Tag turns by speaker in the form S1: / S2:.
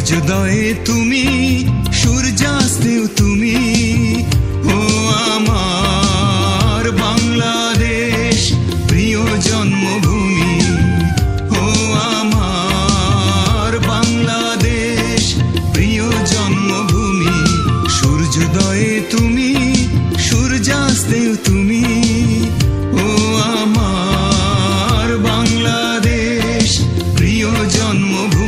S1: সূর্যোদয়ে তুমি, সূর্যাস্তেও তুমি, ও আমার বাংলাদেশ প্রিয় জন্মভূমি। ও আমার বাংলাদেশ প্রিয় জন্মভূমি। সূর্যোদয়ে তুমি, সূর্যাস্তেও তুমি, ও আমার বাংলাদেশ প্রিয় জন্মভূমি।